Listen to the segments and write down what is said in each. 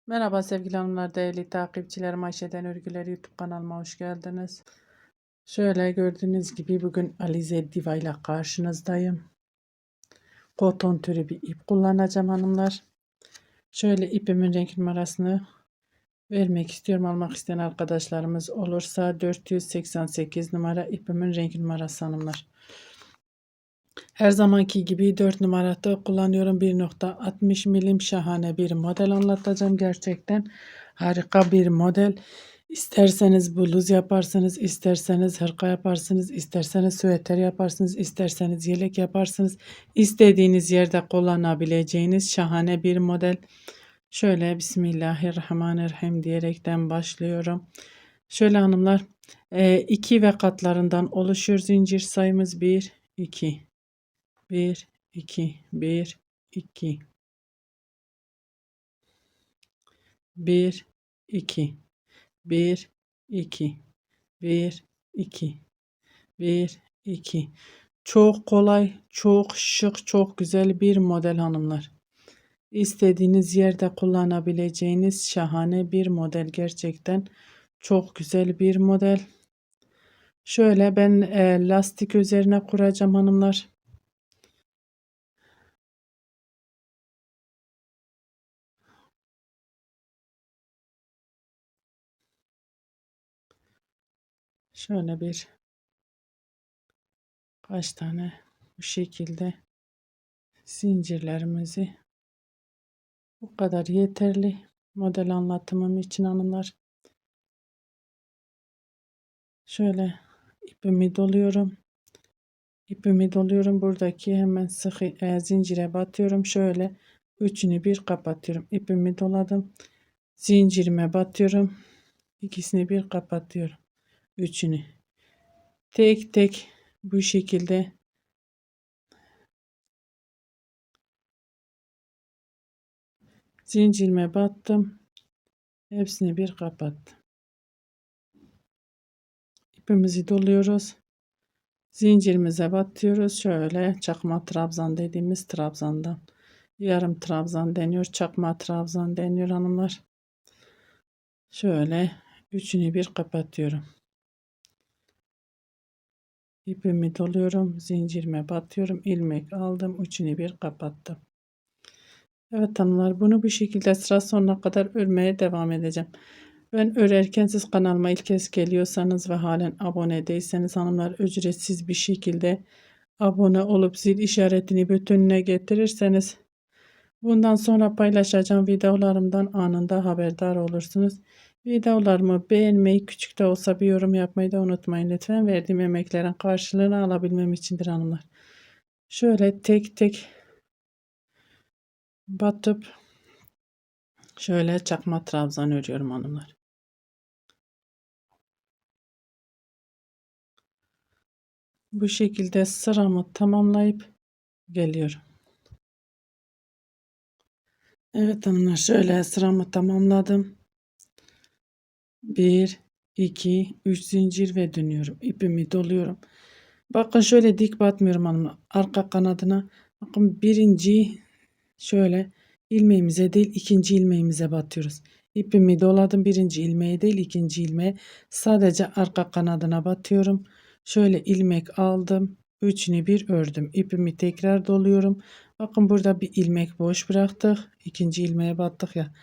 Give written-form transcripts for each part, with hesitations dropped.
Merhaba sevgili hanımlar, değerli takipçilerim. Ayşe'den Örgüler YouTube kanalıma hoş geldiniz. Şöyle gördüğünüz gibi bugün Alize Diva ile karşınızdayım. Koton türü bir ip kullanacağım hanımlar. Şöyle ipimin renk numarasını vermek istiyorum. Almak isteyen arkadaşlarımız olursa 488 numara ipimin renk numarası hanımlar. Her zamanki gibi 4 numarada kullanıyorum. 1.60 milim şahane bir model anlatacağım. Gerçekten harika bir model. İsterseniz bluz yaparsınız, isterseniz hırka yaparsınız, isterseniz süveter yaparsınız, isterseniz yelek yaparsınız. İstediğiniz yerde kullanabileceğiniz şahane bir model. Şöyle Bismillahirrahmanirrahim diyerekten başlıyorum. Şöyle hanımlar, 2 ve katlarından oluşuyor. Zincir sayımız 1, 2. 1, 2, 1, 2, 1, 2, 1, 2, 1, 2, 1, 2. Çok kolay, çok şık, çok güzel bir model hanımlar. İstediğiniz yerde kullanabileceğiniz şahane bir model. Gerçekten çok güzel bir model. Şöyle ben lastik üzerine kuracağım hanımlar. Şöyle kaç tane bu şekilde zincirlerimizi, bu kadar yeterli model anlatımım için hanımlar. Şöyle ipimi doluyorum. İpimi doluyorum. Buradaki hemen sık zincire batıyorum. Şöyle üçünü bir kapatıyorum. İpimi doladım. Zincirime batıyorum. İkisini bir kapatıyorum. Üçünü. Tek tek bu şekilde zincirime battım. Hepsini bir kapattım. İpimizi doluyoruz. Zincirimize batıyoruz. Şöyle çakma trabzan dediğimiz trabzandan. Yarım trabzan deniyor. Çakma trabzan deniyor hanımlar. Şöyle üçünü bir kapatıyorum. İpimi doluyorum. Zincirime batıyorum. İlmek aldım. Üçünü bir kapattım. Evet hanımlar, bunu bu şekilde sıra sonuna kadar örmeye devam edeceğim. Ben örerken siz kanalıma ilk kez geliyorsanız ve halen abone değilseniz hanımlar, ücretsiz bir şekilde abone olup zil işaretini bütününe getirirseniz bundan sonra paylaşacağım videolarımdan anında haberdar olursunuz. Videolarımı beğenmeyi, küçük de olsa bir yorum yapmayı da unutmayın lütfen. Verdiğim emeklerin karşılığını alabilmem içindir hanımlar. Şöyle tek tek batıp şöyle çakma trabzan örüyorum hanımlar. Bu şekilde sıramı tamamlayıp geliyorum. Evet hanımlar, şöyle sıramı tamamladım. 1, 2, 3 zincir ve dönüyorum. İpimi doluyorum. Bakın şöyle dik batmıyorum hanımlar. Arka kanadına bakın, birinci şöyle ilmeğimize değil ikinci ilmeğimize batıyoruz. İpimi doladım, birinci ilmeğe değil ikinci ilmeğe, sadece arka kanadına batıyorum. Şöyle ilmek aldım. Üçünü bir ördüm. İpimi tekrar doluyorum. Bakın burada bir ilmek boş bıraktık. İkinci ilmeğe battık ya.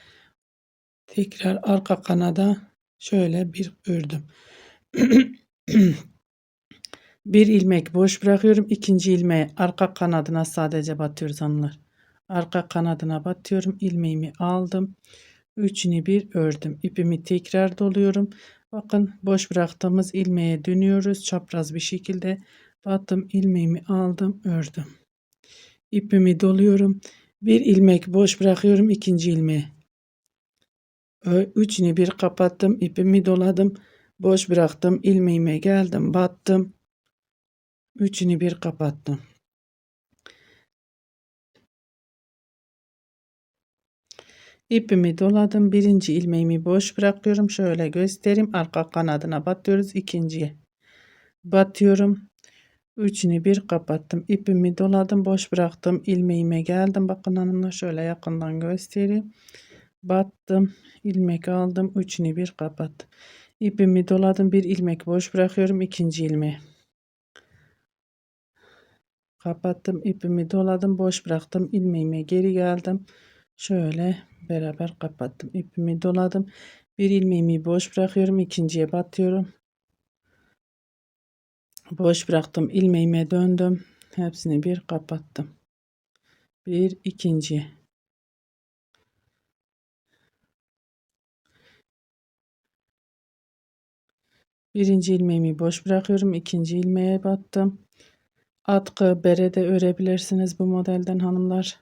Tekrar arka kanada şöyle bir ördüm. Bir ilmek boş bırakıyorum. İkinci ilmeğe arka kanadına sadece batıyoruz hanımlar. Arka kanadına batıyorum. İlmeğimi aldım. Üçünü bir ördüm. İpimi tekrar doluyorum. Bakın boş bıraktığımız ilmeğe dönüyoruz. Çapraz bir şekilde battım. İlmeğimi aldım. Ördüm. İpimi doluyorum. Bir ilmek boş bırakıyorum ikinci ilmeğe. Üçünü bir kapattım. İpimi doladım. Boş bıraktım. İlmeğime geldim. Battım. Üçünü bir kapattım. İpimi doladım. Birinci ilmeğimi boş bırakıyorum. Şöyle göstereyim. Arka kanadına batıyoruz. İkinciye batıyorum. Üçünü bir kapattım. İpimi doladım. Boş bıraktım. İlmeğime geldim. Bakın hanımlar, şöyle yakından göstereyim. battım, ilmek aldım, üçünü bir kapattım. İpimi doladım, bir ilmek boş bırakıyorum, ikinci ilmeği kapattım, ipimi doladım, boş bıraktım, ilmeğime geri geldim, şöyle beraber kapattım, ipimi doladım, bir ilmeğimi boş bırakıyorum, ikinciye batıyorum, boş bıraktım, ilmeğime döndüm, hepsini bir kapattım, bir ikinci, birinci ilmeğimi boş bırakıyorum, ikinci ilmeğe battım. Atkı, bere de örebilirsiniz bu modelden hanımlar.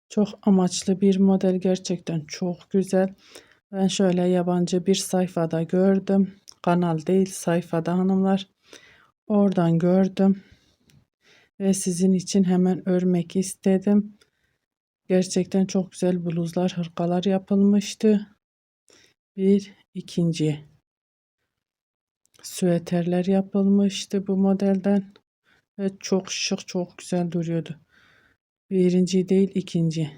Çok amaçlı bir model, gerçekten çok güzel. Ben şöyle yabancı bir sayfada gördüm. Kanal değil, sayfada hanımlar. Oradan gördüm ve sizin için hemen örmek istedim. Gerçekten çok güzel bluzlar, hırkalar yapılmıştı. Bir ikinci süeterler yapılmıştı bu modelden ve çok şık, çok güzel duruyordu. Birinci değil, ikinci.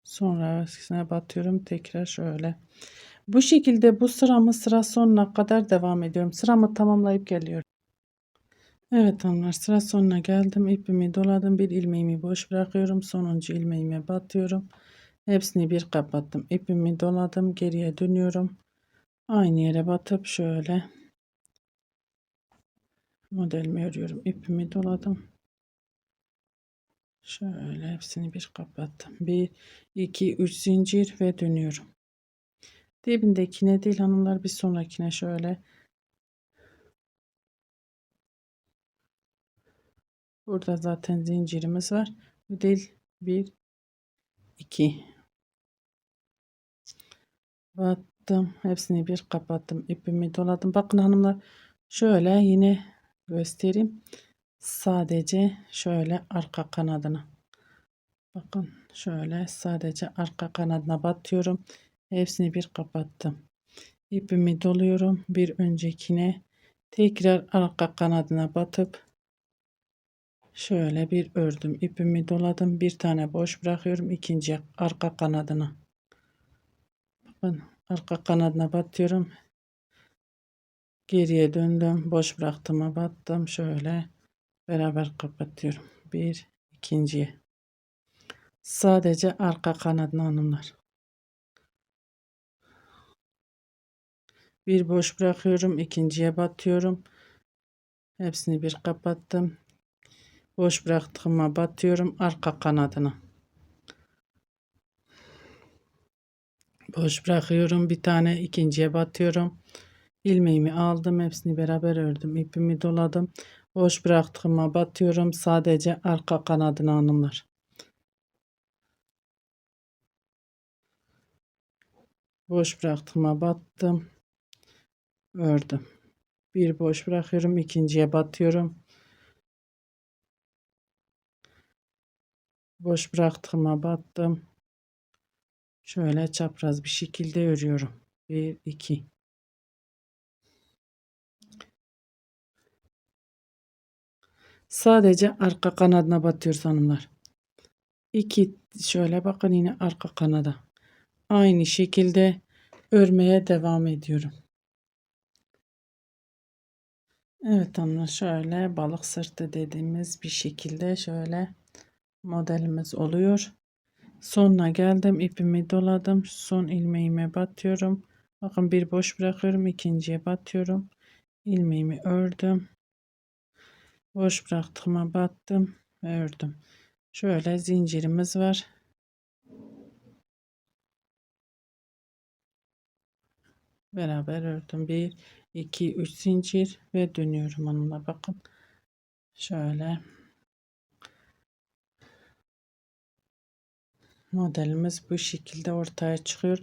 Sonra batıyorum tekrar şöyle. Bu şekilde bu sıra sonuna kadar devam ediyorum. Sıramı tamamlayıp geliyorum. Evet hanımlar, sıra sonuna geldim. İpimi doladım. Bir ilmeğimi boş bırakıyorum. Sonuncu ilmeğime batıyorum. Hepsini bir kapattım. İpimi doladım. Geriye dönüyorum. Aynı yere batıp şöyle modelimi örüyorum. İpimi doladım. Şöyle hepsini bir kapattım. 1, 2, 3 zincir ve dönüyorum. Dibindekine değil hanımlar, bir sonrakine şöyle. Burada zaten zincirimiz var. Bu değil. 1, 2. Battım. Hepsini bir kapattım. İpimi doladım. Bakın hanımlar, şöyle yine göstereyim. Sadece şöyle arka kanadına. Bakın şöyle sadece arka kanadına batıyorum. Hepsini bir kapattım. İpimi doluyorum. Bir öncekine tekrar arka kanadına batıp şöyle bir ördüm. İpimi doladım. Bir tane boş bırakıyorum. İkinci arka kanadına. Bakın arka kanadına batıyorum. Geriye döndüm. Boş bıraktığıma battım. Şöyle beraber kapatıyorum. Bir ikinciye. Sadece arka kanadına hanımlar. Bir boş bırakıyorum. İkinciye batıyorum. Hepsini bir kapattım. Boş bıraktığıma batıyorum. Arka kanadına. Boş bırakıyorum. Bir tane ikinciye batıyorum. İlmeğimi aldım. Hepsini beraber ördüm. İpimi doladım. Boş bıraktığıma batıyorum. Sadece arka kanadına hanımlar. Boş bıraktığıma battım. Ördüm. Bir boş bırakıyorum. İkinciye batıyorum. Boş bıraktığıma battım. Şöyle çapraz bir şekilde örüyorum. 1, 2. Sadece arka kanadına batıyoruz hanımlar. 2 şöyle bakın, yine arka kanada. Aynı şekilde örmeye devam ediyorum. Evet hanımlar, şöyle balık sırtı dediğimiz bir şekilde şöyle modelimiz oluyor. Sonuna geldim. İpimi doladım. Son ilmeğime batıyorum. Bakın bir boş bırakıyorum. İkinciye batıyorum. İlmeğimi ördüm. Boş bıraktığıma battım ve ördüm. Şöyle zincirimiz var. Beraber ördüm. 1, 2, 3 zincir ve dönüyorum hanımlar. Bakın şöyle modelimiz bu şekilde ortaya çıkıyor.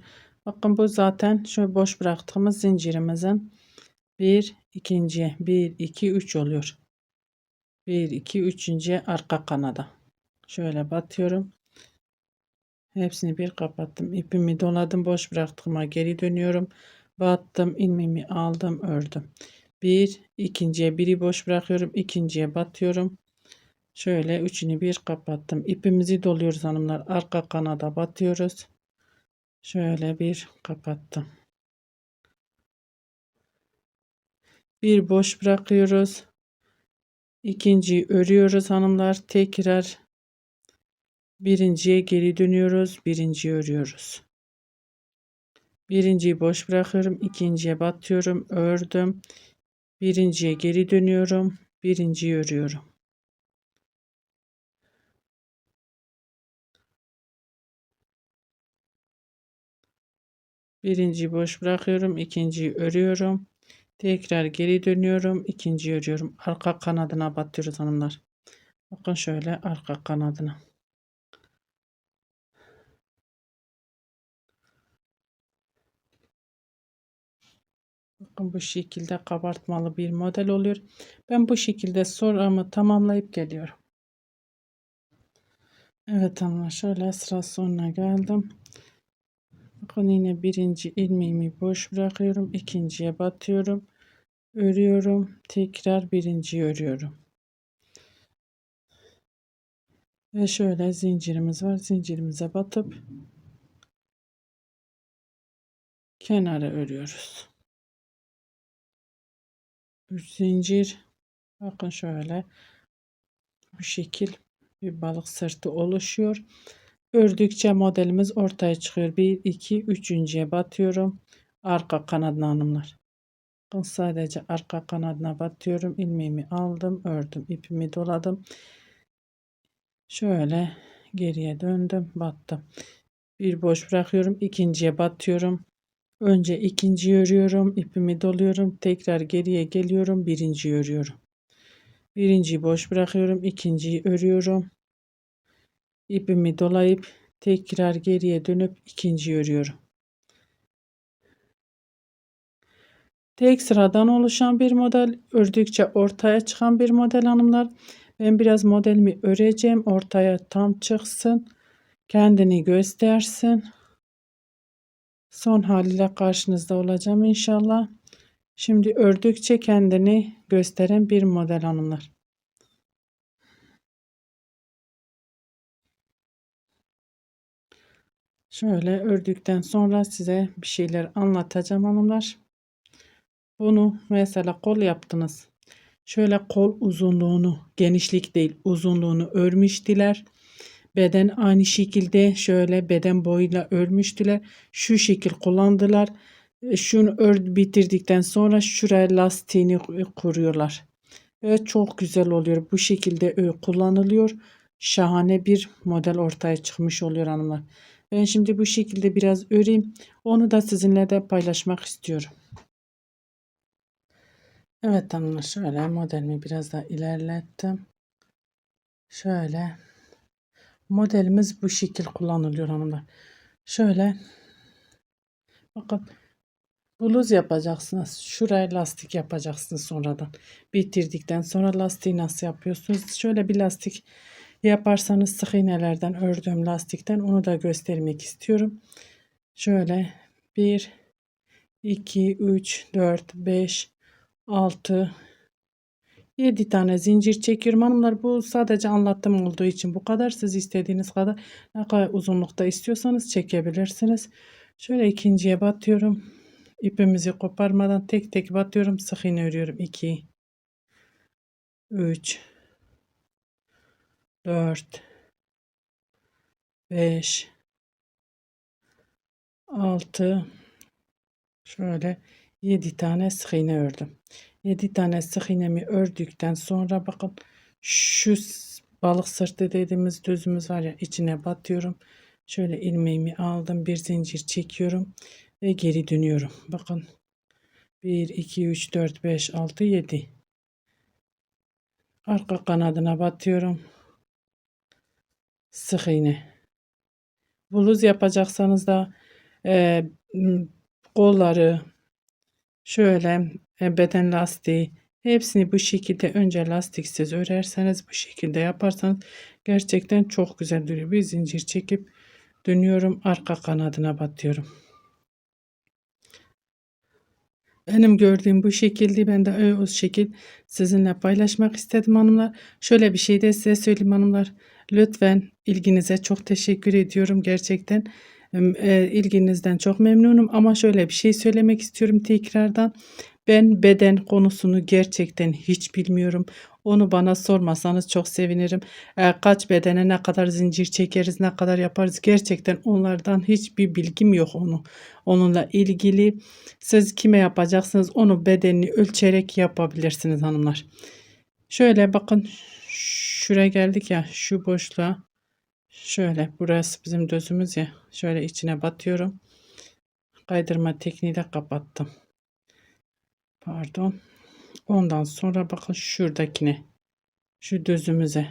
Bakın bu zaten şu boş bıraktığımız zincirimizin bir ikinci 1 2 3 oluyor. 1 2 üçüncü arka kanada. Şöyle batıyorum. Hepsini bir kapattım. İpimi doladım. Boş bıraktığıma geri dönüyorum. Battım. Ilmeğimi aldım. Ördüm. Bir ikinciye biri boş bırakıyorum. İkinciye batıyorum. Şöyle üçünü bir kapattım. İpimizi doluyoruz hanımlar. Arka kanada batıyoruz. Şöyle bir kapattım. Bir boş bırakıyoruz. İkinciyi örüyoruz hanımlar. Tekrar birinciye geri dönüyoruz. Birinciyi örüyoruz. Birinciyi boş bırakıyorum. İkinciye batıyorum. Ördüm. Birinciye geri dönüyorum. Birinciyi örüyorum. Birinciyi boş bırakıyorum. İkinciyi örüyorum. Tekrar geri dönüyorum. İkinciyi örüyorum. Arka kanadına batıyoruz hanımlar. Bakın şöyle arka kanadına. Bakın bu şekilde kabartmalı bir model oluyor. Ben bu şekilde sıramı tamamlayıp geliyorum. Evet hanımlar, şöyle sıra sonuna geldim. Bakın yine birinci ilmeğimi boş bırakıyorum. İkinciye batıyorum. Örüyorum. Tekrar birinciyi örüyorum. Ve şöyle zincirimiz var. Zincirimize batıp kenara örüyoruz. 3 zincir. Bakın şöyle bu şekil bir balık sırtı oluşuyor. Ördükçe modelimiz ortaya çıkıyor. 1 2 üçüncüye batıyorum. Arka kanadına hanımlar. Bakın sadece arka kanadına batıyorum. İlmeğimi aldım, ördüm, ipimi doladım. Şöyle geriye döndüm, battım. Bir boş bırakıyorum, ikinciye batıyorum. Önce ikinciyi örüyorum, ipimi doluyorum, tekrar geriye geliyorum, birinciyi örüyorum. Birinciyi boş bırakıyorum, ikinciyi örüyorum. İpimi dolayıp tekrar geriye dönüp ikinciyi örüyorum. Tek sıradan oluşan bir model, ördükçe ortaya çıkan bir model hanımlar. Ben biraz modelimi öreceğim, ortaya tam çıksın, kendini göstersin. Son haliyle karşınızda olacağım inşallah. Şimdi ördükçe kendini gösteren bir model hanımlar. Şöyle ördükten sonra size bir şeyler anlatacağım hanımlar. Bunu mesela kol yaptınız. Şöyle kol uzunluğunu, genişlik değil uzunluğunu örmüştüler. Beden aynı şekilde şöyle beden boyuyla örmüştüler. Şu şekil kullandılar. Şunu bitirdikten sonra şuraya lastiğini kuruyorlar. Ve çok güzel oluyor. Bu şekilde kullanılıyor. Şahane bir model ortaya çıkmış oluyor hanımlar. Ben şimdi bu şekilde biraz öreyim. Onu da sizinle de paylaşmak istiyorum. Evet hanımlar, şöyle modelimi biraz daha ilerlettim. Şöyle modelimiz bu şekil kullanılıyor hanımlar. Şöyle bakın, bluz yapacaksınız. Şuraya lastik yapacaksınız sonradan. Bitirdikten sonra lastiği nasıl yapıyorsunuz? Şöyle bir lastik yaparsanız sık iğnelerden ördüğüm lastikten onu da göstermek istiyorum. Şöyle 1 2 3 4 5 6 7 tane zincir çekiyorum hanımlar. Bu sadece anlattığım olduğu için bu kadar. Siz istediğiniz kadar, ne kadar uzunlukta istiyorsanız çekebilirsiniz. Şöyle ikinciye batıyorum. İpimizi koparmadan tek tek batıyorum. Sık iğne örüyorum. 2 3 4 5 6 şöyle 7 tane sık iğne ördüm. 7 tane sık iğnemi ördükten sonra bakın şu balık sırtı dediğimiz düzümüz var ya, içine batıyorum. Şöyle ilmeğimi aldım, bir zincir çekiyorum ve geri dönüyorum. Bakın 1 2 3 4 5 6 7. Arka kanadına batıyorum. Sık iğne. Bluz yapacaksanız da e, kolları şöyle beden lastiği hepsini bu şekilde önce lastiksiz örerseniz, bu şekilde yaparsanız gerçekten çok güzel duruyor. Bir zincir çekip dönüyorum, arka kanadına batıyorum. Benim gördüğüm bu şekilde ben de o şekil sizinle paylaşmak istedim hanımlar. Şöyle bir şey de size söyleyeyim hanımlar. Lütfen ilginize çok teşekkür ediyorum gerçekten. İlginizden çok memnunum ama şöyle bir şey söylemek istiyorum tekrardan. Ben beden konusunu gerçekten hiç bilmiyorum. Onu bana sormasanız çok sevinirim. Kaç bedene ne kadar zincir çekeriz, ne kadar yaparız gerçekten onlardan hiçbir bilgim yok onunla ilgili. Siz kime yapacaksınız onu bedenini ölçerek yapabilirsiniz hanımlar. Şöyle bakın şuraya geldik ya şu boşluğa. Şöyle burası bizim gözümüz ya. Şöyle içine batıyorum. Kaydırma tekniğiyle kapattım. Pardon. Ondan sonra bakın şuradakine. Şu gözümüze.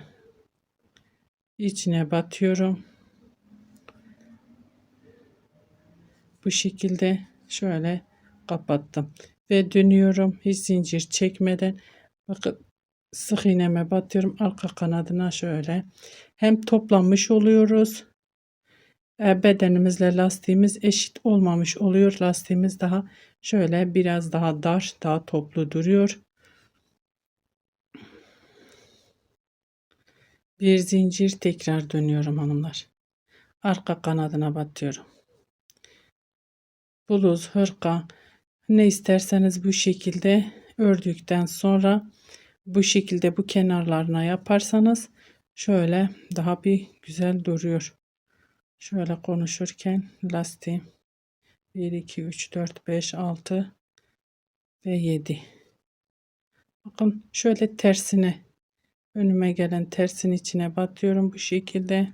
İçine batıyorum. Bu şekilde şöyle kapattım. Ve dönüyorum. Hiç zincir çekmeden. Bakın sık iğneme batıyorum. Arka kanadına şöyle. Hem toplanmış oluyoruz. Bedenimizle lastiğimiz eşit olmamış oluyor. Lastiğimiz daha şöyle biraz daha dar, daha toplu duruyor. Bir zincir tekrar dönüyorum hanımlar. Arka kanadına batıyorum. Bluz, hırka ne isterseniz bu şekilde ördükten sonra bu şekilde bu kenarlarına yaparsanız şöyle daha bir güzel duruyor. Şöyle konuşurken lastiğim 1 2 3 4 5 6 ve 7. Bakın şöyle tersine önüme gelen tersin içine batıyorum bu şekilde.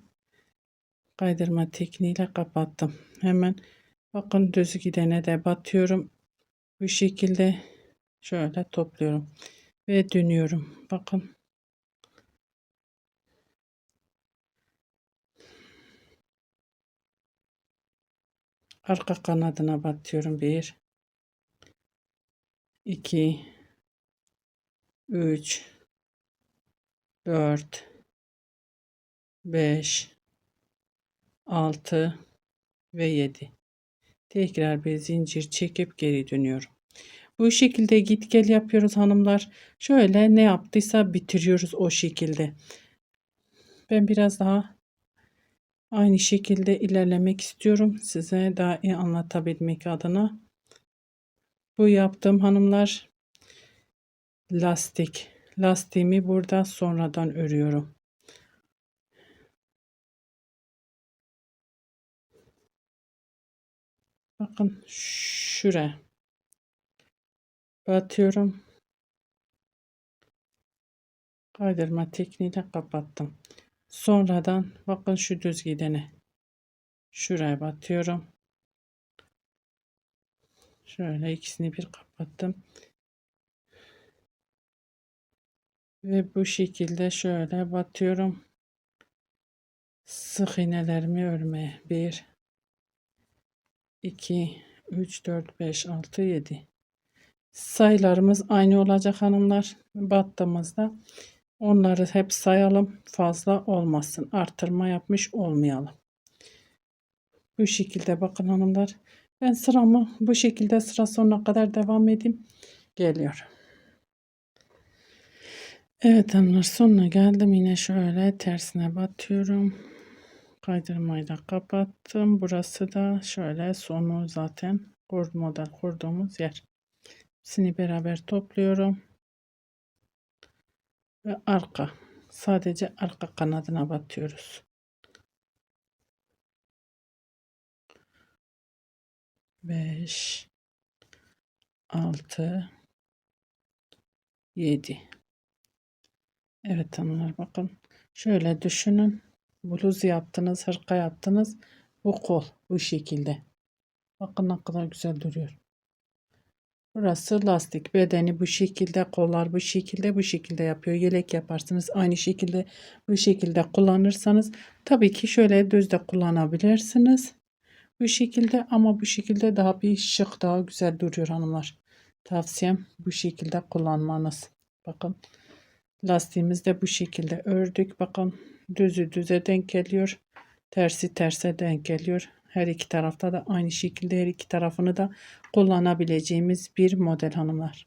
Kaydırma tekniğiyle kapattım. Hemen bakın düz gidene de batıyorum. Bu şekilde şöyle topluyorum ve dönüyorum. Bakın. Arka kanadına batıyorum. 1 2 3 4 5 6 ve 7. Tekrar bir zincir çekip geri dönüyorum. Bu şekilde git gel yapıyoruz hanımlar. Şöyle ne yaptıysa bitiriyoruz o şekilde. Ben biraz daha aynı şekilde ilerlemek istiyorum. Size daha iyi anlatabilmek adına. Bu yaptığım hanımlar lastik. Lastiğimi burada sonradan örüyorum. Bakın şuraya batıyorum. Kaydırma tekniğiyle kapattım. Sonradan bakın şu düz gidene. Şuraya batıyorum. Şöyle ikisini bir kapattım. Ve bu şekilde şöyle batıyorum. Sık iğnelerimi örmeye. 1 2 3 4 5 6 7. Sayılarımız aynı olacak hanımlar. Battığımızda onları hep sayalım. Fazla olmasın. Artırma yapmış olmayalım. Bu şekilde bakın hanımlar. Ben sıramı bu şekilde sıra sonuna kadar devam edeyim. Geliyorum. Evet hanımlar sonuna geldim. Yine şöyle tersine batıyorum. Kaydırmayı da kapattım. Burası da şöyle sonu zaten model kurduğumuz yer. Hepsini beraber topluyorum. Ve sadece arka kanadına batıyoruz. 5 6 7. Evet hanımlar bakın. Şöyle düşünün. Bluz yaptınız, hırka yaptınız. Bu kol bu şekilde. Bakın ne kadar güzel duruyor. Burası lastik. Bedeni bu şekilde, kollar bu şekilde, bu şekilde yapıyor. Yelek yaparsınız. Aynı şekilde bu şekilde kullanırsanız tabii ki şöyle düz de kullanabilirsiniz. Bu şekilde ama bu şekilde daha bir şık, daha güzel duruyor hanımlar. Tavsiyem bu şekilde kullanmanız. Bakın lastiğimiz de bu şekilde ördük. Bakın düzü düze denk geliyor. Tersi terse denk geliyor. Her iki tarafta da aynı şekilde her iki tarafını da kullanabileceğimiz bir model hanımlar.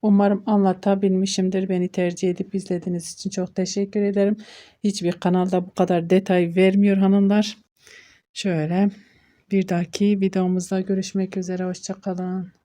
Umarım anlatabilmişimdir. Beni tercih edip izlediğiniz için çok teşekkür ederim. Hiçbir kanalda bu kadar detay vermiyor hanımlar. Şöyle bir dahaki videomuzda görüşmek üzere. Hoşça kalın.